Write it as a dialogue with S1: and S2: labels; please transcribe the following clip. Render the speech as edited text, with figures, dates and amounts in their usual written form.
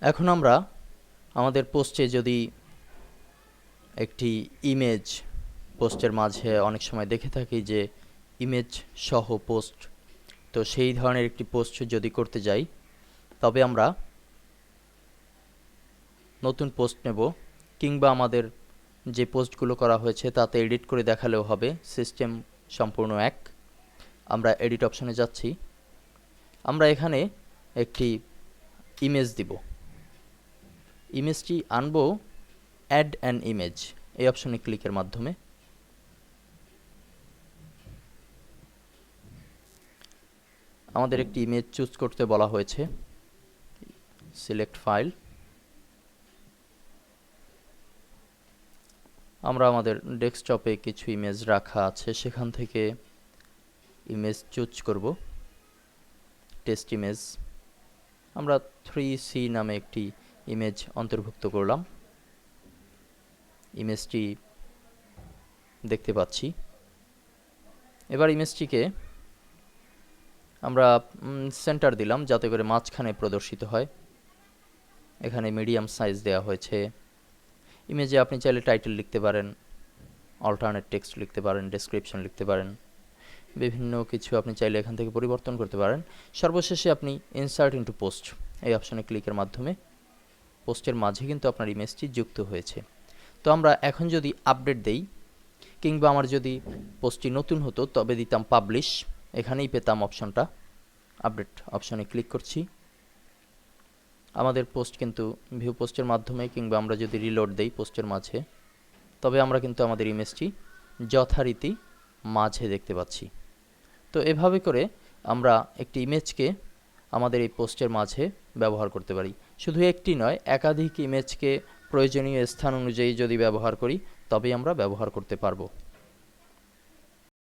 S1: এখন আমরা আমাদের পোস্টে যদি একটি ইমেজ পোস্টের মাঝে অনেক সময় দেখে থাকি যে ইমেজ সহ পোস্ট, তো সেই ধরনের একটি পোস্ট যদি করতে যাই তবে আমরা নতুন পোস্ট নেব, কিংবা আমাদের যে পোস্টগুলো করা হয়েছে তাতে এডিট করে দেখালেও হবে, সিস্টেম সম্পূর্ণ এক। আমরা এডিট অপশনে যাচ্ছি, আমরা এখানে একটি ইমেজ দিব, ইমেজটি আনবো অ্যাড অ্যান ইমেজ এই অপশনে ক্লিকের মাধ্যমে। আমাদের একটি ইমেজ চুজ করতে বলা হয়েছে, সিলেক্ট ফাইল। আমরা আমাদের ডেস্কটপে কিছু ইমেজ রাখা আছে, সেখান থেকে ইমেজ চুজ করব, টেস্ট ইমেজ। আমরা 3C নামে একটি ইমেজ অন্তর্ভুক্ত করলাম, ইমেজটি দেখতে পাচ্ছি। এবার ইমেজটিকে আমরা সেন্টার দিলাম যাতে করে মাঝখানে প্রদর্শিত হয়। এখানে মিডিয়াম সাইজ দেওয়া হয়েছে। ইমেজে আপনি চাইলে টাইটেল লিখতে পারেন, অল্টারনেট টেক্সট লিখতে পারেন, ডেসক্রিপশন লিখতে পারেন, বিভিন্ন কিছু আপনি চাইলে এখান থেকে পরিবর্তন করতে পারেন। সর্বশেষে আপনি ইনসার্ট ইনটু পোস্ট এই অপশনে ক্লিকের মাধ্যমে পোস্টের মাঝে কিন্তু আপনার ইমেজটি যুক্ত হয়েছে। তো আমরা এখন যদি আপডেট দেই, কিংবা আমার যদি পোস্টটি নতুন হতো তবে দিতাম পাবলিশ, এখানেই পেতাম অপশনটা। আপডেট অপশনে ক্লিক করছি, আমাদের পোস্ট কিন্তু ভিউ পোস্টের মাধ্যমে, কিংবা আমরা যদি রিলোড দেই পোস্টের মাঝে, তবে আমরা কিন্তু আমাদের ইমেজটি যথারীতি মাঝে দেখতে পাচ্ছি। তো এভাবে করে আমরা একটি ইমেজকে আমাদের এই পোস্টের মাঝে ব্যবহার করতে পারি। শুধু একটি নয়, একাধিক ইমেজকে প্রয়োজনীয় স্থান অনুযায়ী যদি ব্যবহার করি তবেই আমরা ব্যবহার করতে পারবো।